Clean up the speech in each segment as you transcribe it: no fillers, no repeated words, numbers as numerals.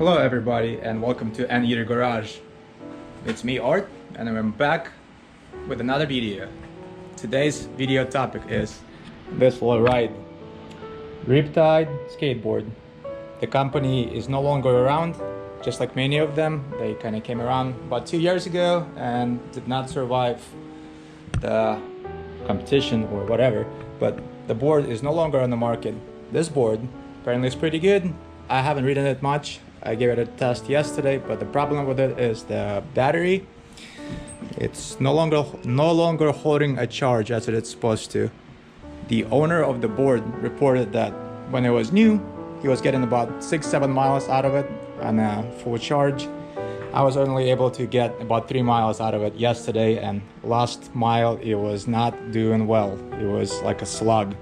Hello everybody and welcome to Anteater Garage. It's me Art and I'm back with another video. Today's video topic is this little ride, Rip Tide Skateboard. The company is no longer around, just like many of them. They kind of came around about 2 years ago and did not survive the competition or whatever, but the board is no longer on the market. This board apparently is pretty good. I haven't ridden it much. I gave it a test yesterday, but the problem with it is the battery. It's no longer holding a charge as it is supposed to. The owner of the board reported that when it was new, he was getting about 6-7 miles out of it on a full charge. I was only able to get about 3 miles out of it yesterday, and last mile it was not doing well. It was like a slug.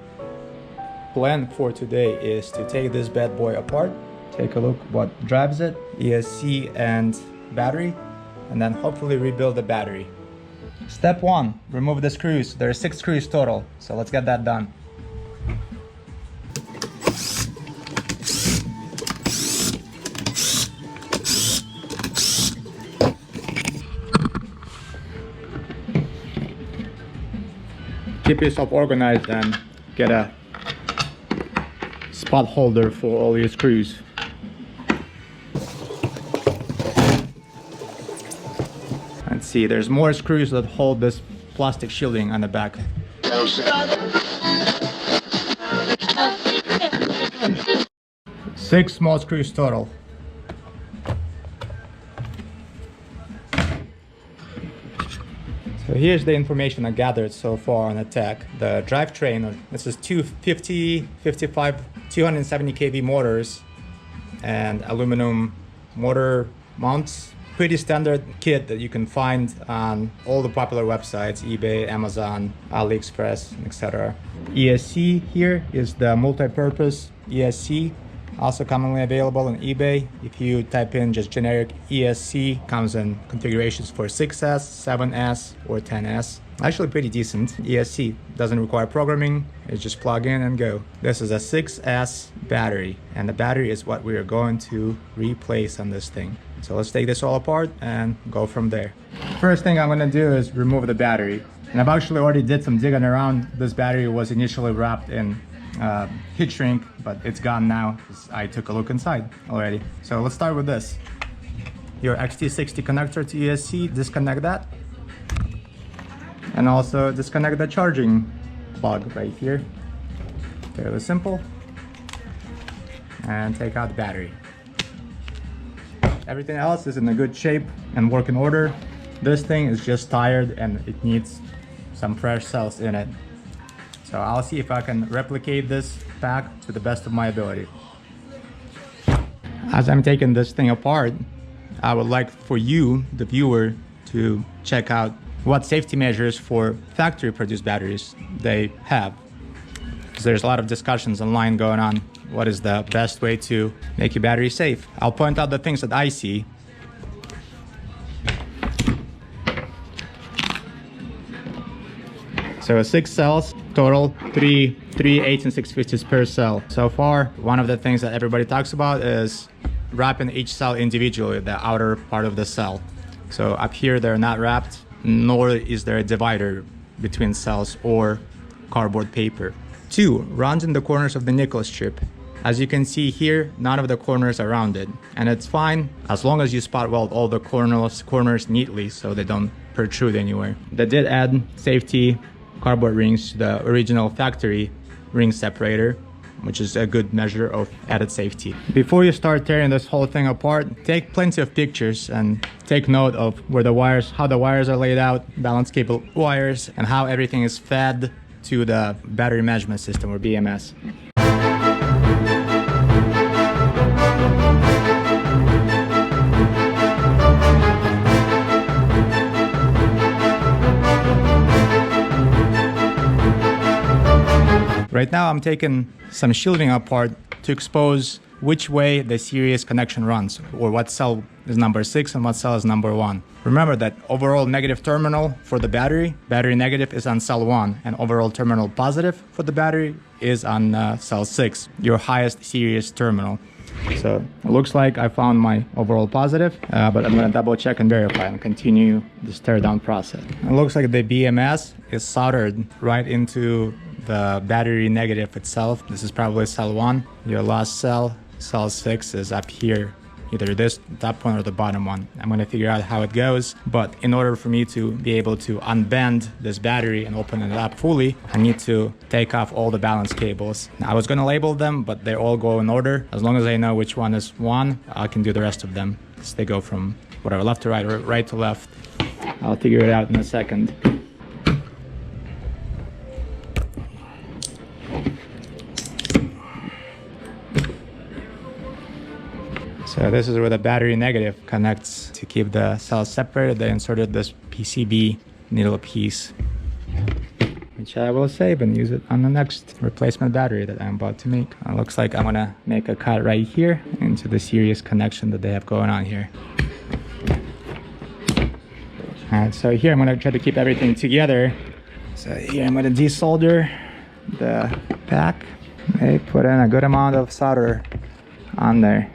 Plan for today is to take this bad boy apart, take a look what drives it, ESC and battery, and then hopefully rebuild the battery. Step 1, remove the screws. There are 6 screws total, so let's get that done. Keep yourself organized and get a spot holder for all your screws. Let's see, there's more screws that hold this plastic shielding on the back. 6 small screws total. So here's the information I gathered so far on the tech. The drivetrain, this is 250, 55, 270 kV motors and aluminum motor mounts. Pretty standard kit that you can find on all the popular websites, eBay, Amazon, AliExpress, etc. ESC here is the multi-purpose ESC, also commonly available on eBay. If you type in just generic ESC, comes in configurations for 6S, 7S, or 10S. Actually pretty decent. ESC doesn't require programming, it's just plug in and go. This is a 6S battery, and the battery is what we are going to replace on this thing. So let's take this all apart and go from there. First thing I'm gonna do is remove the battery. And I've actually already did some digging around. This battery was initially wrapped in heat shrink, but it's gone now because I took a look inside already. So let's start with this. Your XT60 connector to ESC, disconnect that. And also disconnect the charging plug right here. Fairly simple. And take out the battery. Everything else is in a good shape and working order. This thing is just tired and it needs some fresh cells in it. So I'll see if I can replicate this pack to the best of my ability. As I'm taking this thing apart, I would like for you, the viewer, to check out what safety measures for factory produced batteries they have. Because there's a lot of discussions online going on. What is the best way to make your battery safe? I'll point out the things that I see. So 6 cells total, 3 8 and 650s per cell. So far, one of the things that everybody talks about is wrapping each cell individually, the outer part of the cell. So up here they're not wrapped, nor is there a divider between cells or cardboard paper. 2, rounding the corners of the nickel strip. As you can see here, none of the corners are rounded, and it's fine as long as you spot weld all the corners neatly so they don't protrude anywhere. They did add safety cardboard rings to the original factory ring separator, which is a good measure of added safety. Before you start tearing this whole thing apart, take plenty of pictures and take note of where the wires, how the wires are laid out, balance cable wires, and how everything is fed to the battery management system or BMS. Right now I'm taking some shielding apart to expose which way the series connection runs, or what cell is number 6 and what cell is number 1. Remember that overall negative terminal for the battery negative is on cell 1, and overall terminal positive for the battery is on cell 6, your highest series terminal. So it looks like I found my overall positive, but I'm gonna double check and verify and continue this teardown process. It looks like the BMS is soldered right into the battery negative itself. This is probably cell 1. Your last cell, cell 6, is up here. Either this top one or the bottom one. I'm gonna figure out how it goes, but in order for me to be able to unbend this battery and open it up fully, I need to take off all the balance cables. Now, I was gonna label them, but they all go in order. As long as I know which one is one, I can do the rest of them. So they go from whatever, left to right or right to left. I'll figure it out in a second. So this is where the battery negative connects. To keep the cells separated, they inserted this PCB needle piece, which I will save and use it on the next replacement battery that I'm about to make. It looks like I'm gonna make a cut right here into the series connection that they have going on here. Alright, so here I'm gonna try to keep everything together. So here I'm gonna desolder the pack. Okay, put in a good amount of solder on there.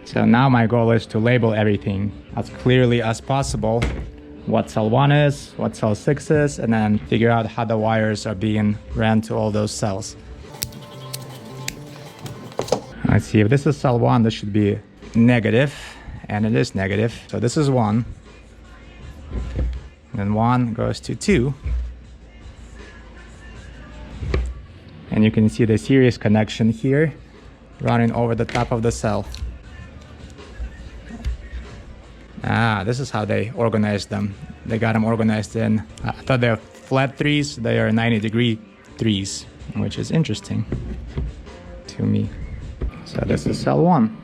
So now my goal is to label everything as clearly as possible. What cell 1 is, what cell 6 is, and then figure out how the wires are being ran to all those cells. Let's see, if this is cell 1, this should be negative, and it is negative. So this is 1. And then 1 goes to 2. And you can see the series connection here running over the top of the cell. This is how they organized them. They got them organized in, I thought they were flat 3s, they are 90-degree 3s, which is interesting to me. So this is cell 1.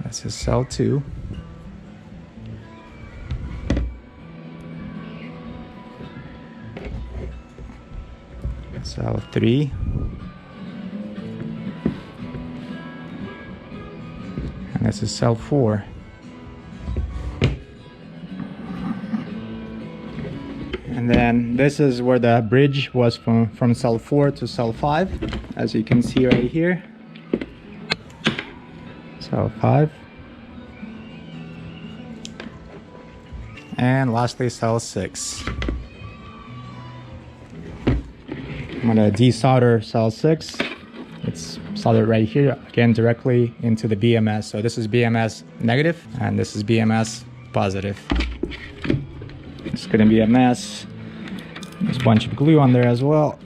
This is cell 2. Cell 3. And this is cell 4. And then this is where the bridge was from cell 4 to cell 5, as you can see right here. Cell 5. And lastly, cell 6. I'm gonna desolder cell 6. It's soldered right here, again directly into the BMS. So this is BMS negative and this is BMS positive. It's gonna be a mess. There's a bunch of glue on there as well.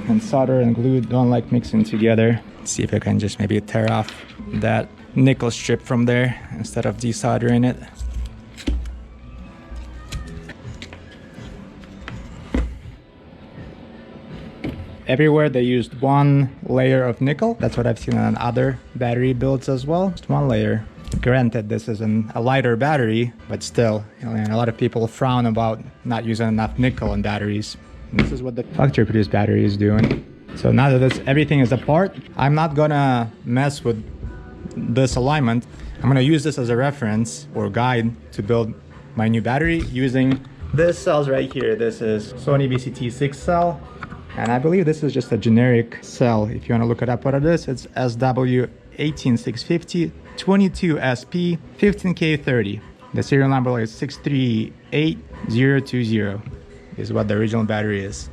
And solder and glue don't like mixing together. Let's see if I can just maybe tear off that nickel strip from there instead of desoldering it. Everywhere they used one layer of nickel. That's what I've seen on other battery builds as well. Just one layer. Granted, this is a lighter battery, but still, you know, a lot of people frown about not using enough nickel in batteries. And this is what the factory produced battery is doing. So now that everything is apart, I'm not gonna mess with this alignment. I'm gonna use this as a reference or guide to build my new battery using this cells right here. This is Sony VCT6 cell. And I believe this is just a generic cell. If you want to look it up what it is, it's SW18650 22SP 15K30. The serial number is 638020 is what the original battery is.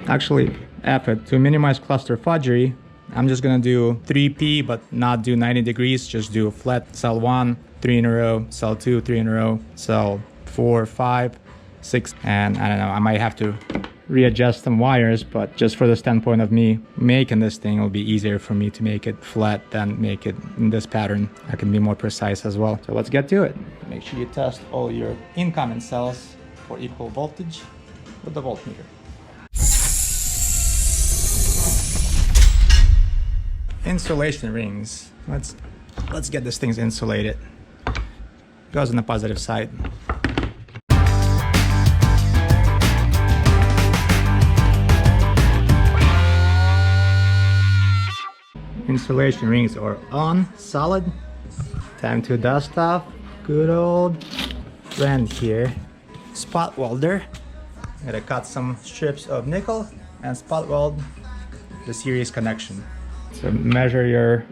Actually, to minimize cluster fudgery, I'm just gonna do 3P but not do 90 degrees, just do flat cell 1, 3 in a row, cell 2, 3 in a row, cell 4, 5, 6, and I don't know, I might have to readjust some wires, but just for the standpoint of me making this thing, it'll be easier for me to make it flat than make it in this pattern. I can be more precise as well. So let's get to it. Make sure you test all your incoming cells for equal voltage with the voltmeter. Insulation rings. Let's get this thing insulated. Goes on the positive side. Insulation rings are on, solid. Time to dust off. Good old friend here, spot welder. I'm gonna cut some strips of nickel and spot weld the series connection. So measure your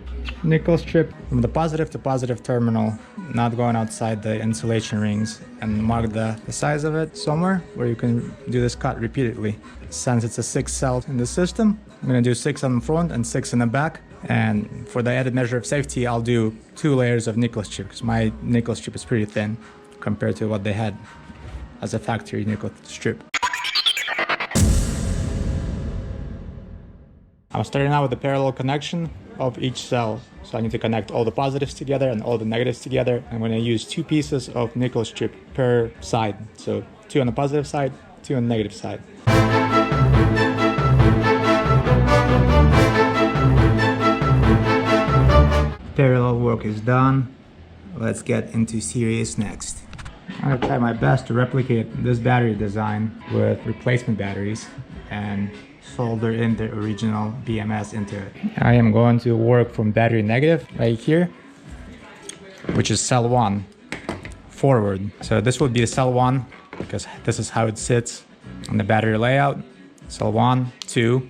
nickel strip from the positive to positive terminal, not going outside the insulation rings, and mark the size of it somewhere where you can do this cut repeatedly. Since it's a 6 cell in the system, I'm gonna do 6 on the front and 6 in the back. And for the added measure of safety, I'll do 2 layers of nickel strip because my nickel strip is pretty thin compared to what they had as a factory nickel strip. I'm starting out with the parallel connection of each cell. So I need to connect all the positives together and all the negatives together. I'm going to use 2 pieces of nickel strip per side. So 2 on the positive side, 2 on the negative side. Parallel work is done. Let's get into series next. I'm going to try my best to replicate this battery design with replacement batteries and solder in the original BMS into it. I am going to work from battery negative right here, which is cell 1 forward. So this will be the cell 1 because this is how it sits on the battery layout. Cell 1, 2,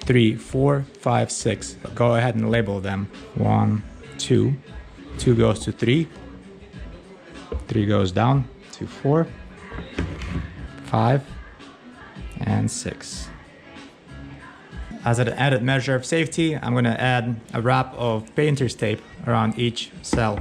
3, 4, 5, 6. Go ahead and label them. 1, 2, 2 goes to 3, 3 goes down to 4, 5, and 6. As an added measure of safety, I'm going to add a wrap of painter's tape around each cell.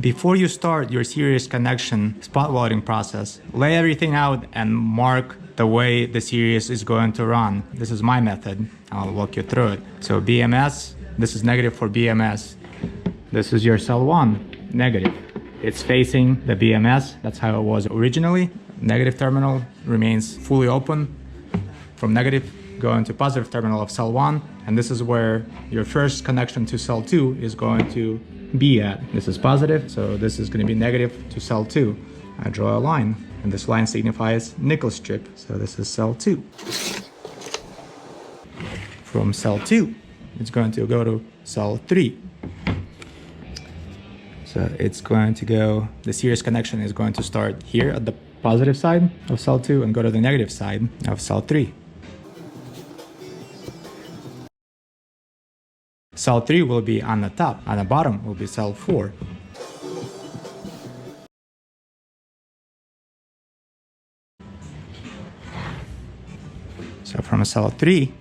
Before you start your series connection spot welding process, lay everything out and mark the way the series is going to run. This is my method. I'll walk you through it. So BMS, this is negative for BMS. This is your cell 1, negative. It's facing the BMS. That's how it was originally. Negative terminal remains fully open. From negative, go into positive terminal of cell 1. And this is where your first connection to cell 2 is going to be at. This is positive, so this is going to be negative to cell 2. I draw a line, and this line signifies nickel strip, so this is cell 2. From cell 2, it's going to go to cell 3. So it's going to go, the series connection is going to start here at the positive side of cell 2 and go to the negative side of cell 3. Cell 3 will be on the top, on the bottom will be cell 4. So from cell 3,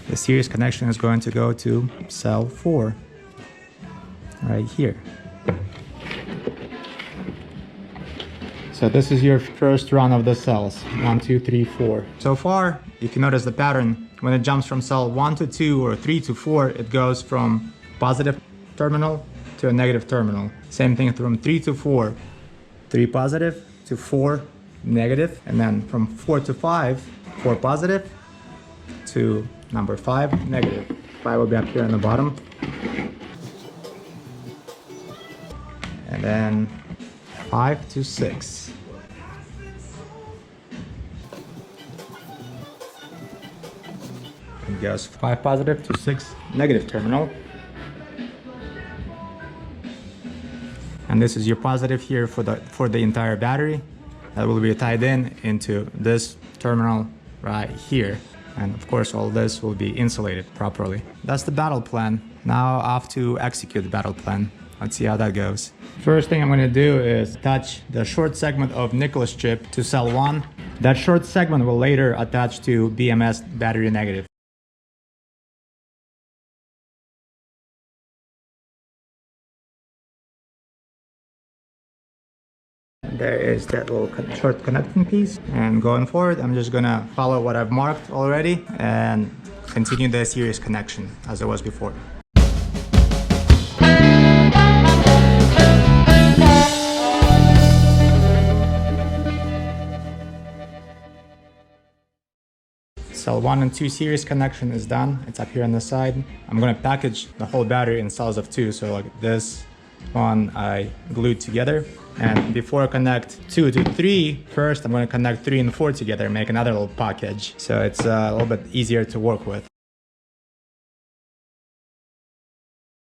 the series connection is going to go to cell 4, right here. So this is your first run of the cells, 1, 2, 3, 4. So far, if you notice the pattern, when it jumps from cell 1 to 2 or 3 to 4, it goes from positive terminal to a negative terminal. Same thing from 3 to 4, 3 positive to 4 negative, and then from 4 to 5, 4 positive to number 5 negative. 5 will be up here on the bottom. And then 5 to 6. It goes 5 positive to 6 negative terminal. And this is your positive here for the entire battery. That will be tied in into this terminal right here. And of course, all this will be insulated properly. That's the battle plan. Now I have to execute the battle plan. Let's see how that goes. First thing I'm going to do is attach the short segment of nickel strip to cell 1. That short segment will later attach to BMS battery negative. There is that little short connecting piece, and going forward I'm just gonna follow what I've marked already and continue the series connection as it was before. Cell 1 and 2 series connection is done. It's up here on the side. I'm gonna package the whole battery in cells of 2, so like this one I glued together. And before I connect 2 to 3, first I'm going to connect 3 and 4 together and make another little package. So it's a little bit easier to work with.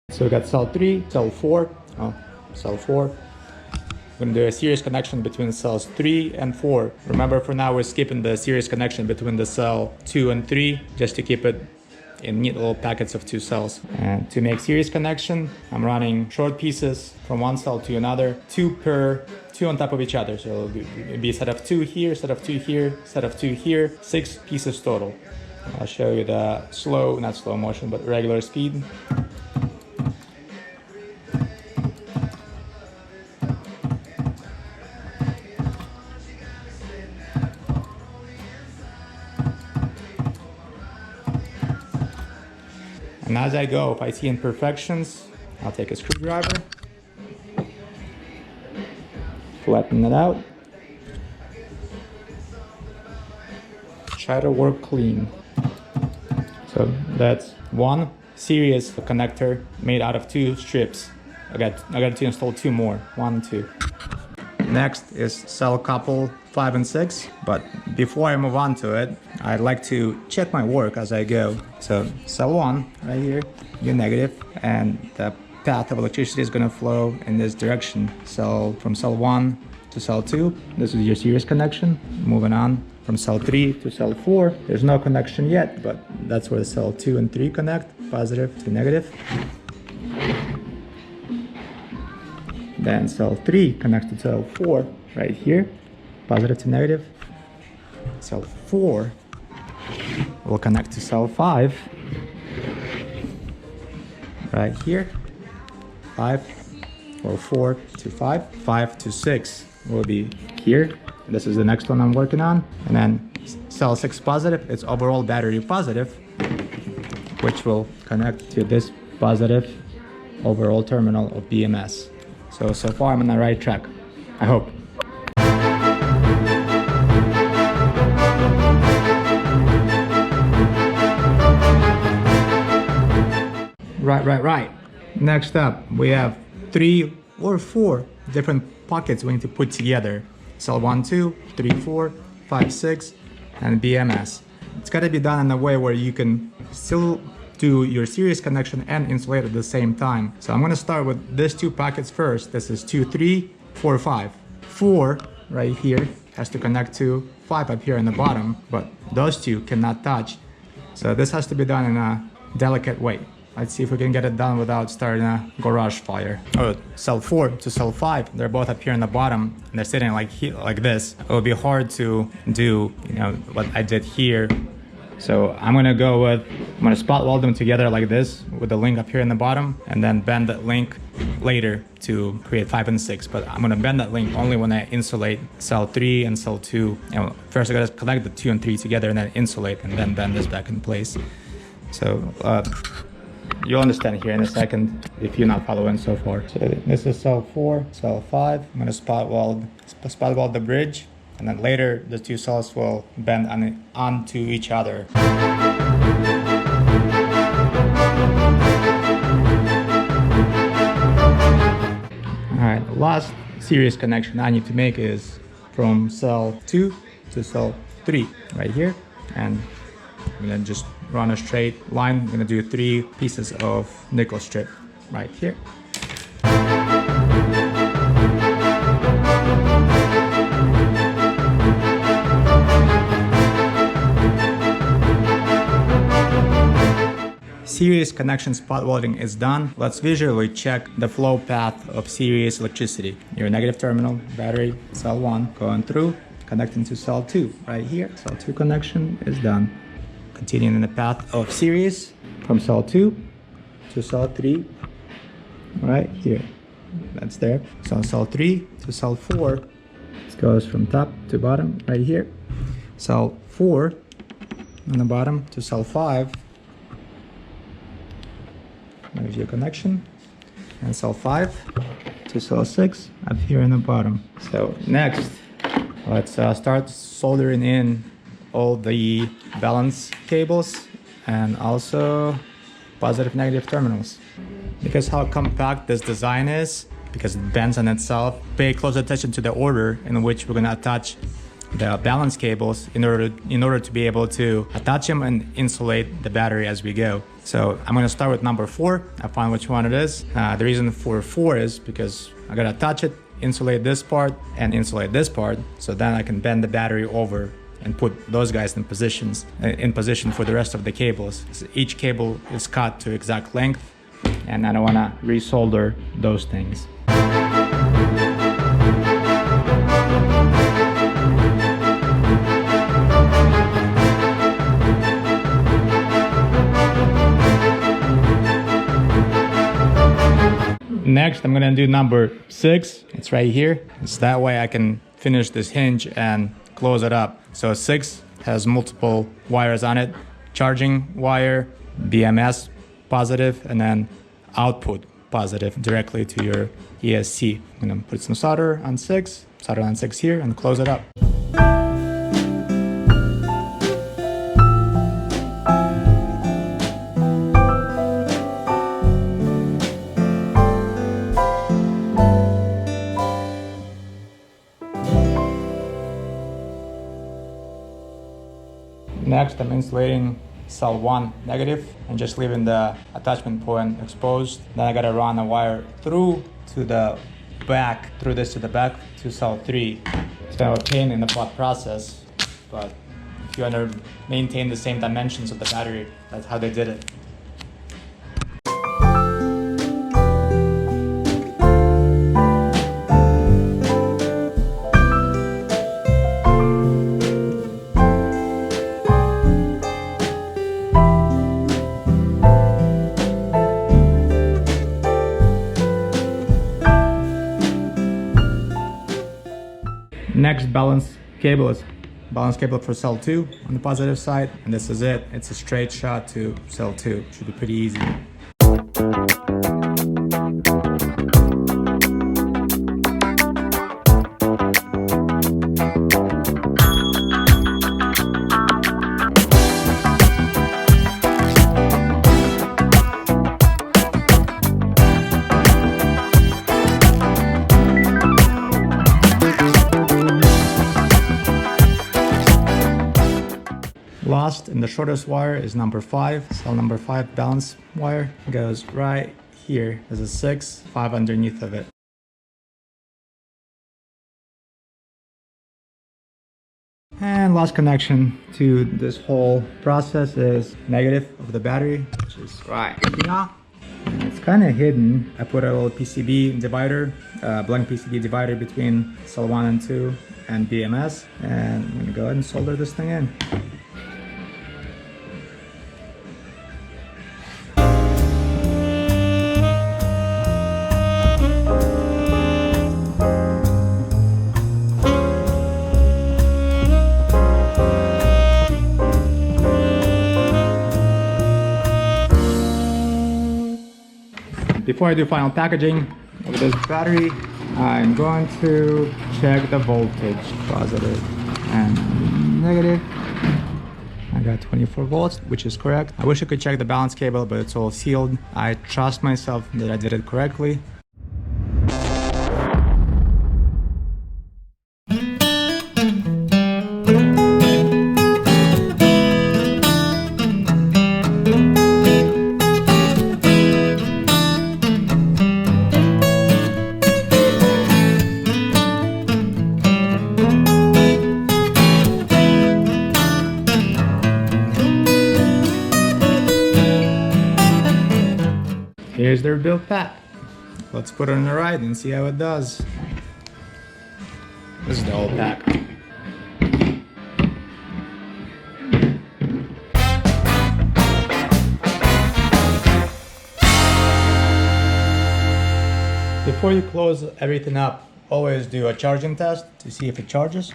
So we got cell 3, cell 4, cell 4. We're going to do a series connection between cells 3 and 4. Remember, for now we're skipping the series connection between the cell 2 and 3 just to keep it in neat little packets of 2 cells. And to make series connection, I'm running short pieces from one cell to another, 2 on top of each other. So it'll be a set of 2 here, set of 2 here, set of 2 here, 6 pieces total. I'll show you the not slow motion, but regular speed. And as I go, if I see imperfections, I'll take a screwdriver, flatten it out, try to work clean. So that's one series connector made out of 2 strips. I got to install 2 more, 1 and 2. Next is cell couple 5 and 6, but before I move on to it, I'd like to check my work as I go. So cell 1 right here, U negative, and the path of electricity is going to flow in this direction. So from cell 1 to cell 2, this is your series connection. Moving on from cell 3 to cell 4, there's no connection yet, but that's where cell 2 and 3 connect, positive to negative. Then cell 3 connects to cell 4 right here, positive to negative. Cell 4 will connect to cell 5 right here. 5 or 4 to 5, 5 to 6 will be here. This is the next one I'm working on. And then cell 6 positive, it's overall battery positive, which will connect to this positive overall terminal of BMS. So far I'm on the right track, I hope. Right. Next up, we have 3 or 4 different pockets we need to put together. Cell 1, 2, 3, 4, 5, 6, and BMS. It's got to be done in a way where you can still do your series connection and insulate at the same time. So I'm going to start with these 2 packets first. This is 2, 3, 4, 5. 4 right here has to connect to 5 up here in the bottom, but those 2 cannot touch. So this has to be done in a delicate way. Let's see if we can get it done without starting a garage fire. Oh, cell 4 to cell 5, they're both up here in the bottom, and they're sitting like this. It would be hard to do, what I did here. So I'm gonna spot weld them together like this with the link up here in the bottom, and then bend that link later to create 5 and 6. But I'm gonna bend that link only when I insulate cell 3 and cell 2. First I gotta connect the 2 and 3 together and then insulate and then bend this back in place. So you'll understand here in a second if you're not following so far. So this is cell 4, cell 5. I'm gonna spot weld the bridge. And then later, the 2 cells will bend onto each other. Alright, the last series connection I need to make is from cell 2 to cell 3, right here. And I'm gonna just run a straight line. I'm gonna do 3 pieces of nickel strip right here. Series connection spot welding is done. Let's visually check the flow path of series electricity. Your negative terminal, battery, cell 1 going through, connecting to cell 2 right here. Cell 2 connection is done. Continuing in the path of series from cell 2 to cell 3 right here. That's there. So cell 3 to cell 4. It goes from top to bottom right here. Cell 4 on the bottom to cell 5. There's your connection. And cell 5 to cell 6 up here in the bottom. So next, let's start soldering in all the balance cables and also positive negative terminals. Because how compact this design is, because it bends on itself. Pay close attention to the order in which we're going to attach the balance cables in order to be able to attach them and insulate the battery as we go. So I'm going to start with number 4. I find which one it is. The reason for 4 is because I got to attach it, insulate this part, and insulate this part, so then I can bend the battery over and put those guys in position for the rest of the cables. So each cable is cut to exact length, and I don't want to resolder those things. Next, I'm gonna do number 6. It's right here. It's that way I can finish this hinge and close it up. So 6 has multiple wires on it. Charging wire, BMS positive, and then output positive directly to your ESC. I'm gonna put some solder on 6 here, and close it up. Next, I'm insulating cell 1 negative and just leaving the attachment point exposed. Then I gotta run a wire through to the back, to cell 3. It's kind of a pain in the butt process, but if you want to maintain the same dimensions of the battery, that's how they did it. Next balance cable is balance cable for cell 2 on the positive side, and this is it. It's a straight shot to cell 2. Should be pretty easy. Last and the shortest wire is number 5. Cell number 5 balance wire goes right here. There's a 6, 5 underneath of it. And last connection to this whole process is negative of the battery, which is right here. And it's kind of hidden. I put a little PCB divider, blank PCB divider between cell 1 and 2 and BMS. And I'm gonna go ahead and solder this thing in. Before I do final packaging of this battery, I'm going to check the voltage, positive and negative. I got 24 volts, which is correct. I wish I could check the balance cable, but it's all sealed. I trust myself that I did it correctly. Here's their build pack. Let's put it on the ride and see how it does. This is the whole pack. Before you close everything up, always do a charging test to see if it charges.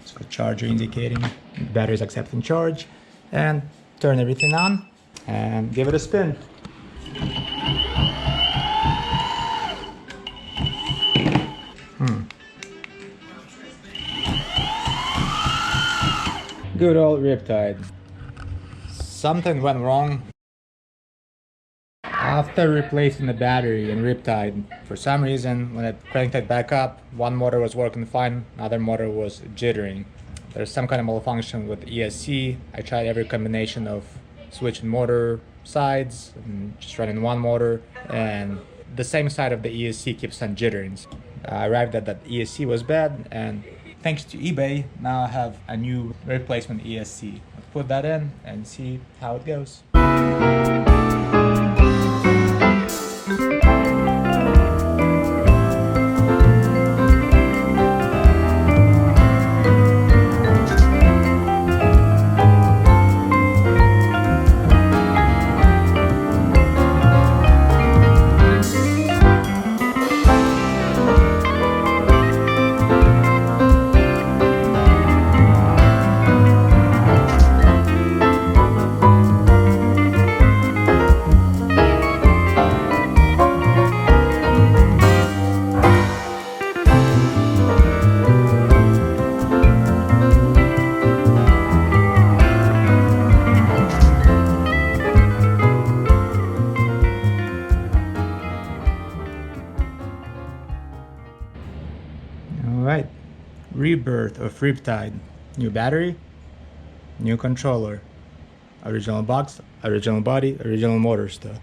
So a charger indicating the battery is accepting charge, and turn everything on and give it a spin. Good old Rip Tide. Something went wrong. After replacing the battery in RipTide, for some reason when it cranked it back up, one motor was working fine, another motor was jittering. There's some kind of malfunction with ESC. I tried every combination of switching motor sides and just running one motor, and the same side of the ESC keeps on jittering. I arrived at that ESC was bad, and thanks to eBay, now I have a new replacement ESC. Let's put that in and see how it goes. Alright, rebirth of RipTide. New battery, new controller, original box, original body, original motors though.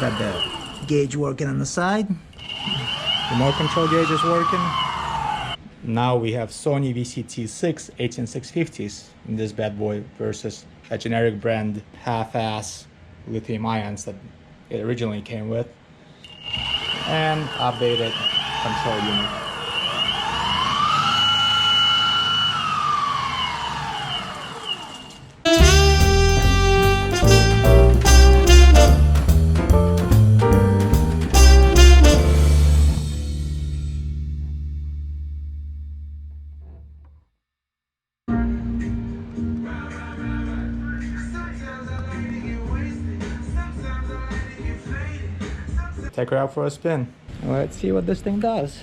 Got the gauge working on the side, the remote control gauge is working. Now we have Sony VCT6 18650s in this bad boy versus a generic brand half-ass lithium ions that it originally came with. And updated control unit. Take her out for a spin. Let's see what this thing does.